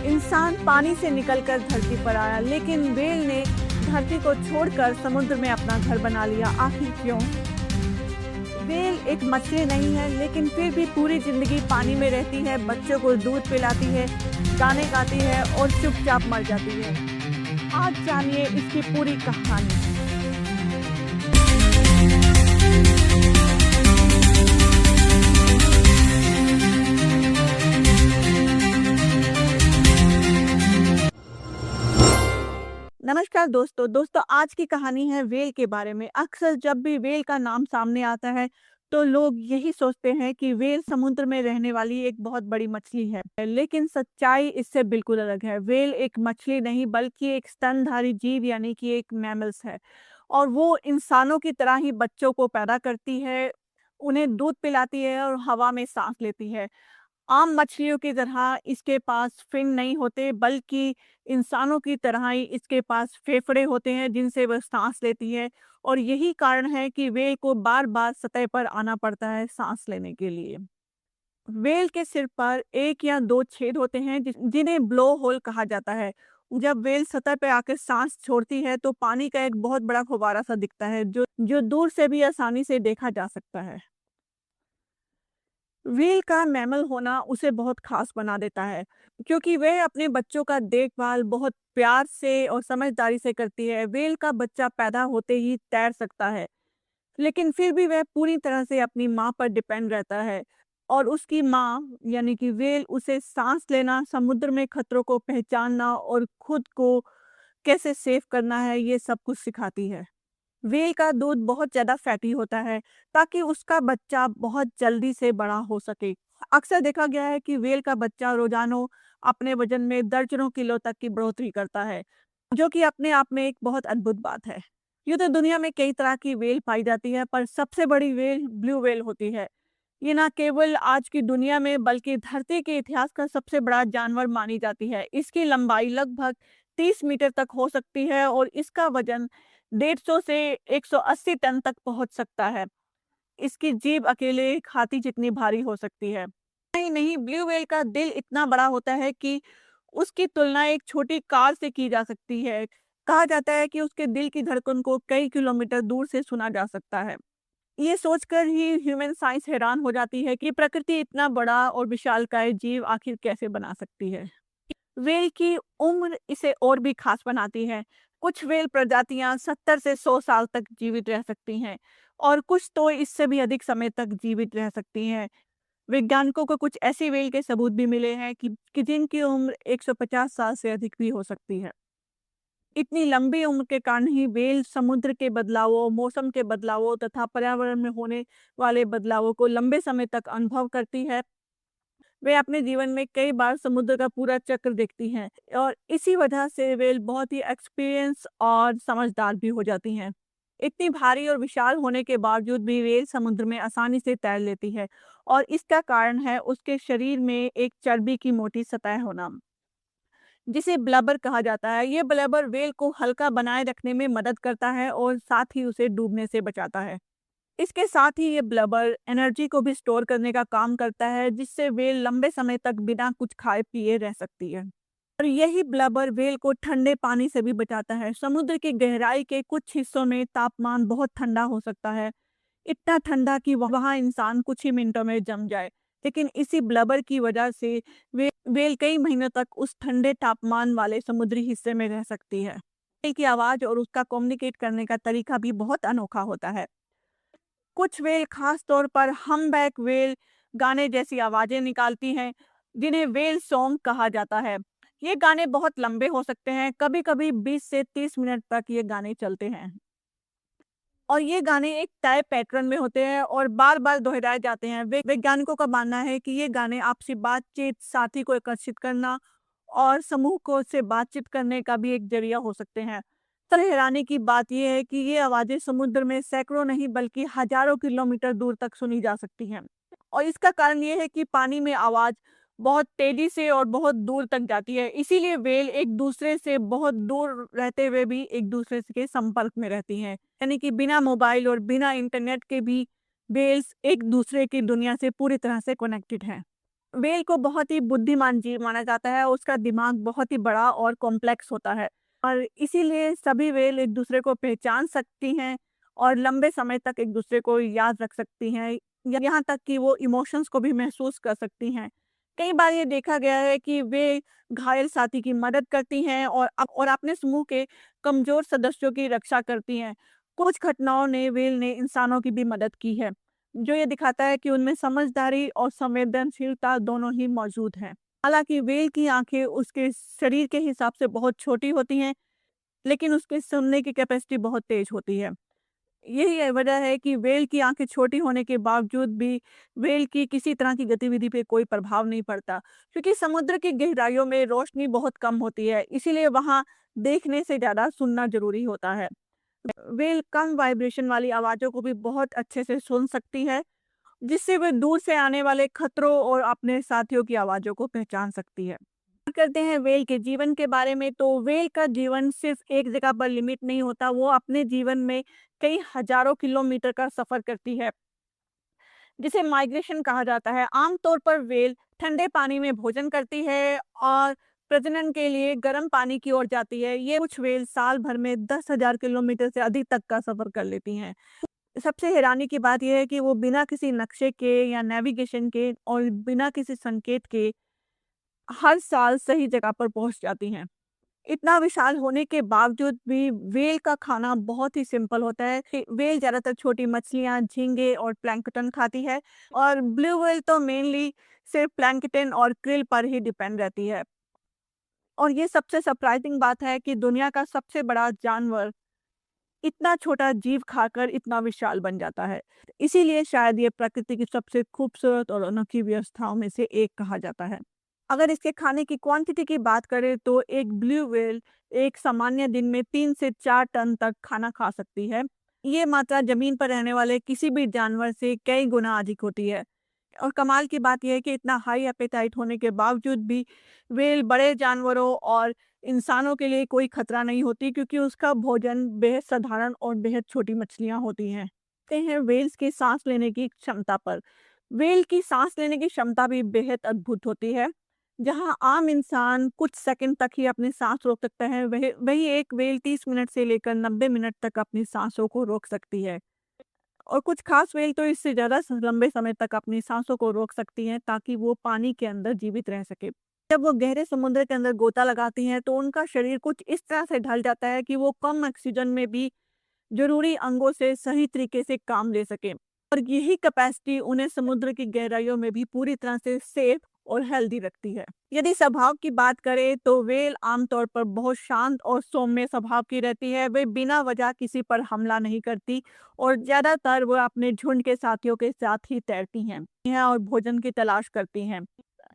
इंसान पानी से निकलकर धरती पर आया, लेकिन व्हेल ने धरती को छोड़कर समुद्र में अपना घर बना लिया। आखिर क्यों? व्हेल एक मछली नहीं है, लेकिन फिर भी पूरी जिंदगी पानी में रहती है, बच्चों को दूध पिलाती है, गाने गाती है और चुपचाप मर जाती है। आज जानिए इसकी पूरी कहानी। नमस्कार दोस्तों, आज की कहानी है व्हेल के बारे में। अक्सर जब भी व्हेल का नाम सामने आता है तो लोग यही सोचते हैं कि व्हेल समुद्र में रहने वाली एक बहुत बड़ी मछली है, लेकिन सच्चाई इससे बिल्कुल अलग है। व्हेल एक मछली नहीं बल्कि एक स्तनधारी जीव यानी कि एक मैमल्स है, और वो इंसानों की तरह ही बच्चों को पैदा करती है, उन्हें दूध पिलाती है और हवा में सांस लेती है। आम मछलियों की तरह इसके पास फिन नहीं होते, बल्कि इंसानों की तरह ही इसके पास फेफड़े होते हैं जिनसे वह सांस लेती है। और यही कारण है कि व्हेल को बार बार सतह पर आना पड़ता है सांस लेने के लिए। व्हेल के सिर पर एक या दो छेद होते हैं जिन्हें ब्लो होल कहा जाता है। जब व्हेल सतह पर आकर सांस छोड़ती है तो पानी का एक बहुत बड़ा फव्वारा सा दिखता है, जो दूर से भी आसानी से देखा जा सकता है। व्हेल का मैमल होना उसे बहुत खास बना देता है, क्योंकि वह अपने बच्चों का देखभाल बहुत प्यार से और समझदारी से करती है। व्हेल का बच्चा पैदा होते ही तैर सकता है, लेकिन फिर भी वह पूरी तरह से अपनी माँ पर डिपेंड रहता है, और उसकी माँ यानी कि व्हेल उसे सांस लेना, समुद्र में खतरों को पहचानना और खुद को कैसे सेव करना है, ये सब कुछ सिखाती है। व्हेल का दूध बहुत ज़्यादा फैटी होता है, ताकि उसका बच्चा बहुत जल्दी से बड़ा हो सके। अक्सर देखा गया है कि व्हेल का बच्चा रोजाना अपने वजन में दर्जनों किलो तक की बढ़ोतरी करता है, जो कि अपने आप में एक बहुत अद्भुत बात है। यूँ तो दुनिया में कई तरह की व्हेल पाई जाती है, पर सबसे बड़ी व्हेल ब्लू व्हेल होती है। ये ना केवल आज की दुनिया में बल्कि धरती के इतिहास का सबसे बड़ा जानवर मानी जाती है। इसकी लंबाई लगभग 30 मीटर तक हो सकती है और इसका वजन 150 से 180 टन तक पहुंच सकता है। इसकी जीभ अकेले एक हाथी जितनी भारी हो सकती है। नहीं, ब्लू व्हेल का दिल इतना बड़ा होता है कि उसकी तुलना एक छोटी कार से की जा सकती है। कहा जाता है कि उसके दिल की धड़कन को कई किलोमीटर दूर से सुना जा सकता है। ये सोचकर ही ह्यूमन साइंस हैरान हो जाती है कि प्रकृति इतना बड़ा और विशालकाय जीव आखिर कैसे बना सकती है। व्हेल की उम्र इसे और भी खास बनाती है। कुछ व्हेल प्रजातियां 70 से 100 साल तक जीवित रह सकती हैं, और कुछ तो इससे भी अधिक समय तक जीवित रह सकती हैं। वैज्ञानिकों को कुछ ऐसी व्हेल के सबूत भी मिले हैं कि जिनकी उम्र 150 साल से अधिक भी हो सकती है। इतनी लंबी उम्र के कारण ही व्हेल समुद्र के बदलावों, मौसम के बदलावों तथा पर्यावरण में होने वाले बदलावों को लंबे समय तक अनुभव करती है। वे अपने जीवन में कई बार समुद्र का पूरा चक्र देखती हैं, और इसी वजह से व्हेल बहुत ही एक्सपीरियंस और समझदार भी हो जाती हैं। इतनी भारी और विशाल होने के बावजूद भी व्हेल समुद्र में आसानी से तैर लेती है, और इसका कारण है उसके शरीर में एक चर्बी की मोटी सतह होना, जिसे ब्लबर कहा जाता है। ये ब्लबर व्हेल को हल्का बनाए रखने में मदद करता है और साथ ही उसे डूबने से बचाता है। इसके साथ ही ये ब्लबर एनर्जी को भी स्टोर करने का काम करता है, जिससे व्हेल लंबे समय तक बिना कुछ खाए पिए रह सकती है। और यही ब्लबर व्हेल को ठंडे पानी से भी बचाता है। समुद्र की गहराई के कुछ हिस्सों में तापमान बहुत ठंडा हो सकता है, इतना ठंडा कि वहाँ इंसान कुछ ही मिनटों में जम जाए। लेकिन इसी ब्लबर की वजह से व्हेल कई महीनों तक उस ठंडे तापमान वाले समुद्री हिस्से में रह सकती है। व्हेल की आवाज़ और उसका कम्युनिकेट करने का तरीका भी बहुत अनोखा होता है। कुछ व्हेल खास तौर पर हम्बैक व्हेल गाने जैसी आवाजें निकालती हैं, जिन्हें व्हेल सॉन्ग कहा जाता है। ये गाने बहुत लंबे हो सकते हैं, कभी-कभी 20 से 30 मिनट तक ये गाने चलते हैं। और ये गाने एक तय पैटर्न में होते हैं और बार-बार दोहराए जाते हैं। वैज्ञानिकों का मानना है कि ये गाने आपसी बातचीत, साथी को आकर्षित करना और समूह को से बातचीत करने का भी एक जरिया हो सकते हैं। सबसे हैरानी की बात यह है कि ये आवाज़ें समुद्र में सैकड़ों नहीं बल्कि हज़ारों किलोमीटर दूर तक सुनी जा सकती हैं। और इसका कारण ये है कि पानी में आवाज़ बहुत तेज़ी से और बहुत दूर तक जाती है। इसीलिए व्हेल एक दूसरे से बहुत दूर रहते हुए भी एक दूसरे के संपर्क में रहती हैं। यानी कि बिना मोबाइल और बिना इंटरनेट के भी व्हेल्स एक दूसरे की दुनिया से पूरी तरह से कनेक्टेड हैं। व्हेल को बहुत ही बुद्धिमान जीव माना जाता है, उसका दिमाग बहुत ही बड़ा और कॉम्प्लेक्स होता है और इसीलिए सभी व्हेल एक-दूसरे को पहचान सकती हैं और लंबे समय तक एक-दूसरे को याद रख सकती हैं, यहाँ तक कि वो इमोशंस को भी महसूस कर सकती हैं। कई बार ये देखा गया है कि वे घायल साथी की मदद करती हैं और अपने समूह के कमज़ोर सदस्यों की रक्षा करती हैं। कुछ घटनाओं ने व्हेल ने इंसानों की भी मदद की है। जो ये दिखाता है कि उनमें समझदारी और संवेदनशीलता दोनों ही मौजूद हैं। हालाँकि व्हेल की आँखें उसके शरीर के हिसाब से बहुत छोटी होती हैं, लेकिन उसके सुनने की कैपेसिटी बहुत तेज़ होती है। यही वजह है कि व्हेल की आँखें छोटी होने के बावजूद भी व्हेल की किसी तरह की गतिविधि पे कोई प्रभाव नहीं पड़ता, क्योंकि समुद्र की गहराइयों में रोशनी बहुत कम होती है, इसीलिए वहाँ देखने से ज़्यादा सुनना ज़रूरी होता है। व्हेल कम वाइब्रेशन वाली आवाज़ों को भी बहुत अच्छे से सुन सकती है, जिससे वे दूर से आने वाले खतरों और अपने साथियों की आवाज़ों को पहचान सकती है। बात करते हैं व्हेल के जीवन के बारे में, तो व्हेल का जीवन सिर्फ एक जगह पर लिमिट नहीं होता, वो अपने जीवन में कई हजारों किलोमीटर का सफ़र करती है, जिसे माइग्रेशन कहा जाता है। आमतौर पर व्हेल ठंडे पानी में भोजन करती है और प्रजनन के लिए गर्म पानी की ओर जाती है। ये कुछ व्हेल साल भर में 10,000 किलोमीटर से अधिक तक का सफ़र कर लेती हैं। सबसे हैरानी की बात ये है कि वो बिना किसी नक्शे के या नेविगेशन के और बिना किसी संकेत के हर साल सही जगह पर पहुंच जाती हैं। इतना विशाल होने के बावजूद भी व्हेल का खाना बहुत ही सिंपल होता है कि व्हेल ज़्यादातर छोटी मछलियाँ, झींगे और प्लैंकटन खाती है और ब्लू व्हेल तो मेनली सिर्फ प्लैंकटन और krill पर ही डिपेंड रहती है। और ये सबसे सरप्राइजिंग बात है कि दुनिया का सबसे बड़ा जानवर इतना छोटा जीव खाकर इतना विशाल बन जाता है। इसीलिए शायद ये प्रकृति की सबसे खूबसूरत और अनोखी व्यवस्थाओं में से एक कहा जाता है। अगर इसके खाने की क्वांटिटी की बात करें तो एक ब्लू व्हेल एक सामान्य दिन में 3 से 4 टन तक खाना खा सकती है। ये मात्रा जमीन पर रहने वाले किसी भी जानवर से कई गुना अधिक होती है। और कमाल की बात ये है कि इतना हाई एपेटाइट होने के बावजूद भी व्हेल बड़े जानवरों और इंसानों के लिए कोई खतरा नहीं होती, क्योंकि उसका भोजन बेहद साधारण और बेहद छोटी मछलियाँ होती हैं। ते हैं व्हेल्स की साँस लेने की क्षमता पर। व्हेल की साँस लेने की क्षमता भी बेहद अद्भुत होती है। जहाँ आम इंसान कुछ सेकंड तक ही अपनी साँस रोक सकता है, वही वही एक व्हेल 30 मिनट से लेकर 90 मिनट तक अपनी साँसों को रोक सकती है। और कुछ खास व्हेल तो इससे ज़्यादा लंबे समय तक अपनी सांसों को रोक सकती हैं, ताकि वो पानी के अंदर जीवित रह सके। जब वो गहरे समुद्र के अंदर गोता लगाती हैं तो उनका शरीर कुछ इस तरह से ढल जाता है कि वो कम ऑक्सीजन में भी जरूरी अंगों से सही तरीके से काम ले सके और यही कैपेसिटी उन्हें समुद्र की गहराइयों में भी पूरी तरह से सेफ और हेल्दी रखती है। यदि स्वभाव की बात करें तो व्हेल आमतौर पर बहुत शांत और सौम्य स्वभाव की रहती है। वे बिना वजह किसी पर हमला नहीं करती और ज्यादातर वो अपने झुंड के साथियों के साथ ही तैरती हैं और भोजन की तलाश करती हैं।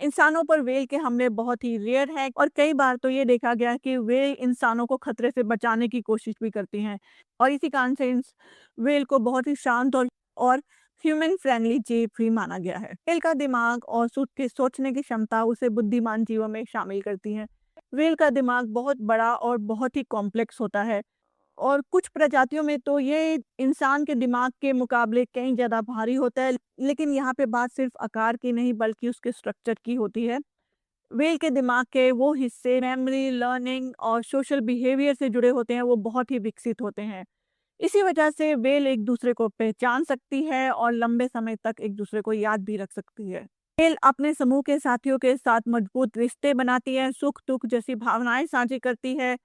इंसानों पर व्हेल के हमले बहुत ही रेयर हैं और कई बार तो ये देखा गया है कि व्हेल इंसानों को खतरे से बचाने की कोशिश भी करती हैं और इसी कारण से इस व्हेल को बहुत ही शांत और ह्यूमन फ्रेंडली जीव भी माना गया है। व्हेल का दिमाग और सोचने की क्षमता उसे बुद्धिमान जीवों में शामिल करती है। व्हेल का दिमाग बहुत बड़ा और बहुत ही कॉम्प्लेक्स होता है और कुछ प्रजातियों में तो ये इंसान के दिमाग के मुकाबले कहीं ज़्यादा भारी होता है, लेकिन यहाँ पे बात सिर्फ आकार की नहीं बल्कि उसके स्ट्रक्चर की होती है। व्हेल के दिमाग के वो हिस्से मेमोरी, लर्निंग और सोशल बिहेवियर से जुड़े होते हैं, वो बहुत ही विकसित होते हैं। इसी वजह से व्हेल एक दूसरे को पहचान सकती है और लंबे समय तक एक दूसरे को याद भी रख सकती है। व्हेल अपने समूह के साथियों के साथ मजबूत रिश्ते बनाती है, सुख-दुख जैसी भावनाएं साझी करती है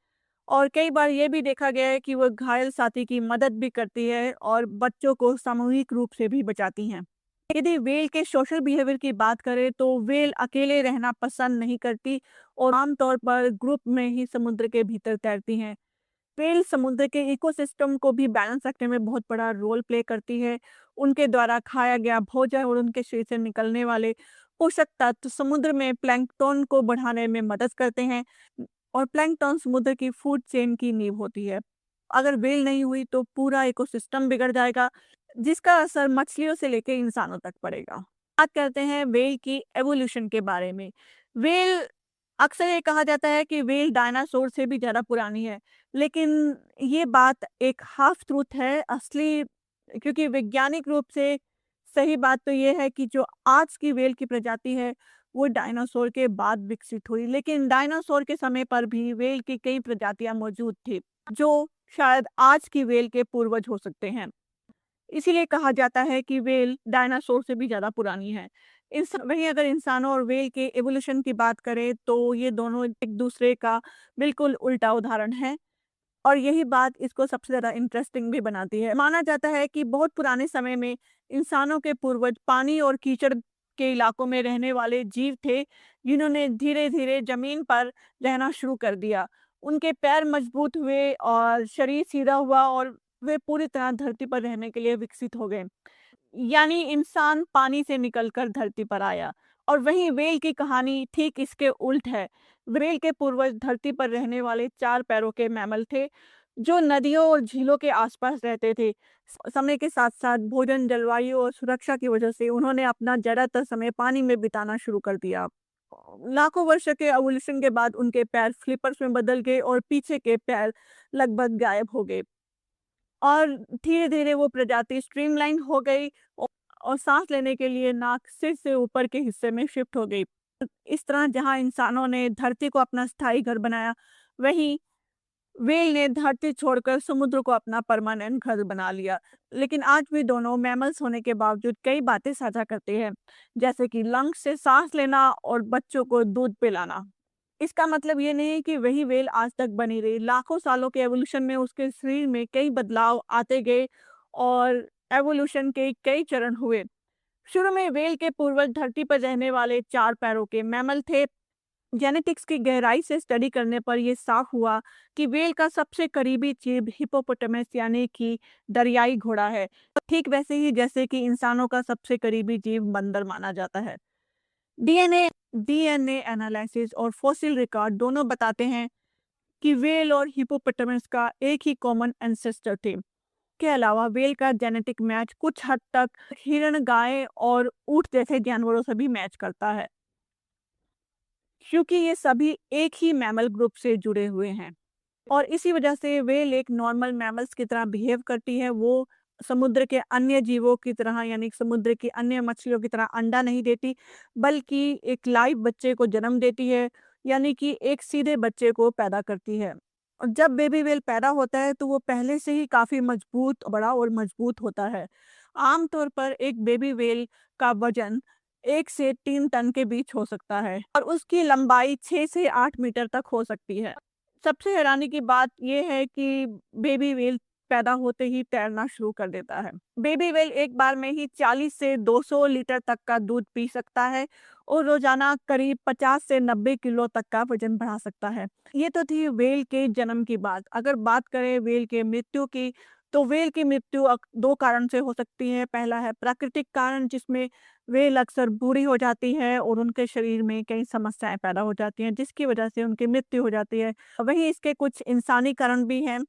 और कई बार ये भी देखा गया है कि वो घायल साथी की मदद भी करती है और बच्चों को सामूहिक रूप से भी बचाती हैं। यदि व्हेल के सोशल बिहेवियर की बात करें तो व्हेल अकेले रहना पसंद नहीं करती और आमतौर पर ग्रुप में ही समुद्र के भीतर तैरती हैं। व्हेल समुद्र के इकोसिस्टम को भी बैलेंस रखने में बहुत बड़ा रोल प्ले करती है। उनके द्वारा खाया गया भोजन और उनके शरीर से निकलने वाले पोषक तत्व समुद्र में प्लैंकटन को बढ़ाने में मदद करते हैं और प्लैंकटन समुद्र की फूड चेन की नींव होती है। अगर व्हेल नहीं हुई तो पूरा इकोसिस्टम बिगड़ जाएगा, जिसका असर मछलियों से लेकर इंसानों तक पड़ेगा। बात करते हैं व्हेल की एवोल्यूशन के बारे में। व्हेल अक्सर ये कहा जाता है कि व्हेल डायनासोर से भी ज़्यादा पुरानी है, लेकिन ये बात एक हाफ ट्रूथ है। असली क्योंकि वैज्ञानिक रूप से सही बात तो ये है कि जो आज की व्हेल की प्रजाति है, वो डायनासोर के बाद विकसित हुई, लेकिन डायनासोर के समय पर भी व्हेल की कई प्रजातियां मौजूद थी, जो शायद आज की व्हेल के पूर्वज हो सकते हैं। इसीलिए कहा जाता है कि व्हेल डायनासोर से भी ज़्यादा पुरानी है। वहीं अगर इंसानों और व्हेल के इवोल्यूशन की बात करें, तो ये दोनों एक-दूसरे का बिल्कुल उल्टा उदाहरण है। और यही बात इसको सबसे ज़्यादा इंटरेस्टिंग भी बनाती है। माना जाता है कि बहुत पुराने समय में इंसानों के पूर्वज पानी और कीचड़ के इलाकों में रहने वाले जीव थे, जिन्होंने धीरे-धीरे ज़मीन पर रहना शुरू कर दिया। उनके पैर मजबूत हुए और शरीर सीधा हुआ और वे पूरी तरह धरती पर रहने के लिए विकसित हो गए। यानी इंसान पानी से निकलकर धरती पर आया। और वहीं व्हेल की कहानी ठीक इसके उल्ट है। व्हेल के पूर्वज धरती पर रहने वाले 4 पैरों के मैमल थे, जो नदियों और झीलों के आसपास रहते थे। समय के साथ-साथ भोजन, जलवायु और सुरक्षा की वजह से उन्होंने अपना ज़्यादातर समय पानी में बिताना शुरू कर दिया। लाखों वर्ष के एवोल्यूशन के बाद उनके पैर फ्लिपर्स में बदल गए और पीछे के पैर लगभग गायब हो गए। और धीरे-धीरे वो प्रजाति स्ट्रीमलाइन हो गई और साँस लेने के लिए नाक सिर से ऊपर के हिस्से में शिफ्ट हो गई। इस तरह जहाँ इंसानों ने धरती को अपना स्थायी घर बनाया, वहीं व्हेल ने धरती छोड़कर समुद्र को अपना परमानेंट घर बना लिया। लेकिन आज भी दोनों मैमल्स होने के बावजूद कई बातें साझा करते हैं, जैसे कि लंग्स से साँस लेना और बच्चों को दूध पिलाना। इसका मतलब ये नहीं है कि वही व्हेल आज तक बनी रही। लाखों सालों के एवोल्यूशन में उसके शरीर में कई बदलाव आते गए और एवोल्यूशन के कई चरण हुए। शुरू में व्हेल के पूर्वज धरती पर रहने वाले 4 पैरों के मैमल थे। जेनेटिक्स की गहराई से स्टडी करने पर यह साफ हुआ कि व्हेल का सबसे करीबी जीव हिप्पोपोटामस यानी कि दरियाई घोड़ा है। ठीक वैसे ही जैसे कि इंसानों का सबसे करीबी जीव बंदर माना जाता है। डीएनए डीएनए एनालिसिस और फॉसिल रिकॉर्ड दोनों बताते हैं कि व्हेल और हिप्पोपोटामस का एक ही कॉमन एंसेस्टर थे। के अलावा व्हेल का जेनेटिक मैच कुछ हद तक हिरण, गाय और ऊंट जैसे जानवरों से भी मैच करता है, क्योंकि ये सभी एक ही मैमल ग्रुप से जुड़े हुए हैं। और इसी वजह से व्हेल एक नॉर्मल मैमल्स की तरह बिहेव करती है। वो समुद्र के अन्य जीवों की तरह यानी समुद्र की अन्य मछलियों की तरह अंडा नहीं देती, बल्कि एक लाइव बच्चे को जन्म देती है, यानी कि एक सीधे बच्चे को पैदा करती है। और जब बेबी व्हेल पैदा होता है तो वो पहले से ही काफ़ी मजबूत, बड़ा और मजबूत होता है। आमतौर पर एक बेबी व्हेल का वजन 1 से 3 टन के बीच हो सकता है और उसकी लंबाई 6 से 8 मीटर तक हो सकती है। सबसे हैरानी की बात ये है कि बेबी व्हेल पैदा होते ही तैरना शुरू कर देता है। बेबी व्हेल एक बार में ही 40 से 200 लीटर तक का दूध पी सकता है और रोजाना करीब 50 से 90 किलो तक का वजन बढ़ा सकता है। ये तो थी व्हेल के जन्म की बात। अगर बात करें व्हेल के मृत्यु की, तो व्हेल की मृत्यु 2 कारण से हो सकती है। पहला है प्राकृतिक कारण, जिसमें व्हेल अक्सर बूढ़ी हो जाती है और उनके शरीर में कई समस्याएं पैदा हो जाती हैं, जिसकी वजह से उनकी मृत्यु हो जाती है। वहीं इसके कुछ इंसानी कारण भी हैं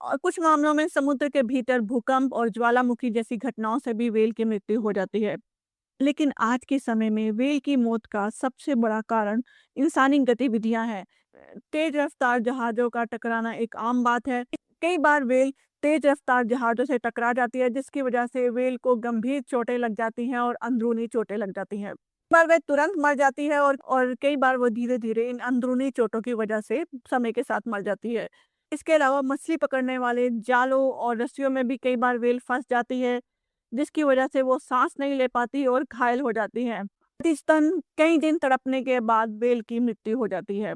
और कुछ मामलों में समुद्र के भीतर भूकंप और ज्वालामुखी जैसी घटनाओं से भी व्हेल की मृत्यु हो जाती है। लेकिन आज के समय में व्हेल की मौत का सबसे बड़ा कारण इंसानी गतिविधियां हैं। तेज रफ्तार जहाज़ों का टकराना एक आम बात है। कई बार व्हेल तेज रफ्तार जहाज़ों से टकरा जाती है, जिसकी वजह से व्हेल को गंभीर चोटें लग जाती हैं और अंदरूनी चोटें लग जाती हैं। कई बार वह तुरंत मर जाती है और कई बार वो धीरे-धीरे इन अंदरूनी चोटों की वजह से समय के साथ मर जाती है। इसके अलावा मछली पकड़ने वाले जालों और रस्सियों में भी कई बार व्हेल फँस जाती है, जिसकी वजह से वो साँस नहीं ले पाती और घायल हो जाती है। स्तन कई दिन तड़पने के बाद व्हेल की मृत्यु हो जाती है।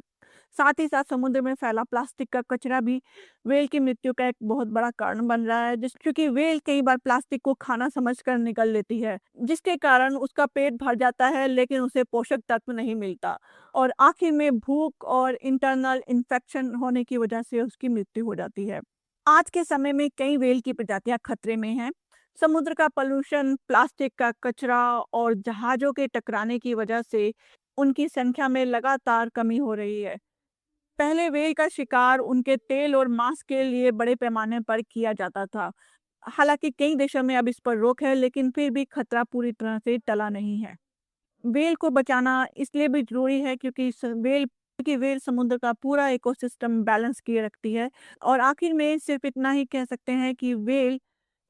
साथ ही साथ समुद्र में फैला प्लास्टिक का कचरा भी व्हेल की मृत्यु का एक बहुत बड़ा कारण बन रहा है, क्योंकि व्हेल कई बार प्लास्टिक को खाना समझकर निगल लेती है, जिसके कारण उसका पेट भर जाता है, लेकिन उसे पोषक तत्व नहीं मिलता और आखिर में भूख और इंटरनल इन्फेक्शन होने की वजह से उसकी मृत्यु हो जाती है। आज के समय में कई व्हेल की प्रजातियां खतरे में हैं। समुद्र का पॉल्यूशन, प्लास्टिक का कचरा और जहाज़ों के टकराने की वजह से उनकी संख्या में लगातार कमी हो रही है। पहले व्हेल का शिकार उनके तेल और मांस के लिए बड़े पैमाने पर किया जाता था। हालांकि कई देशों में अब इस पर रोक है, लेकिन फिर भी खतरा पूरी तरह से टला नहीं है। व्हेल को बचाना इसलिए भी ज़रूरी है क्योंकि व्हेल समुद्र का पूरा इकोसिस्टम बैलेंस किए रखती है। और आखिर में सिर्फ इतना ही कह सकते हैं कि व्हेल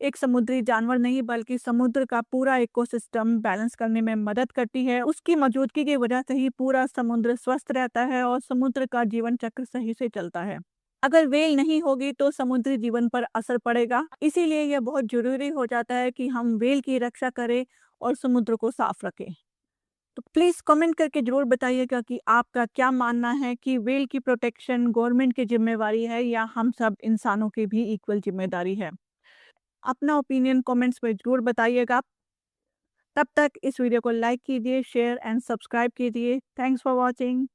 एक समुद्री जानवर नहीं बल्कि समुद्र का पूरा इकोसिस्टम बैलेंस करने में मदद करती है। उसकी मौजूदगी की वजह से ही पूरा समुद्र स्वस्थ रहता है और समुद्र का जीवन चक्र सही से चलता है। अगर व्हेल नहीं होगी तो समुद्री जीवन पर असर पड़ेगा। इसीलिए यह बहुत ज़रूरी हो जाता है कि हम व्हेल की रक्षा करें और समुद्र को साफ रखें। तो प्लीज़ कमेंट करके ज़रूर बताइएगा कि आपका क्या मानना है कि व्हेल की प्रोटेक्शन गवर्नमेंट की ज़िम्मेवारी है या हम सब इंसानों की भी इक्वल ज़िम्मेदारी है? अपना ओपिनियन कमेंट्स में ज़रूर बताइएगा। तब तक इस वीडियो को लाइक कीजिए, शेयर एंड सब्सक्राइब कीजिए। Thanks for watching.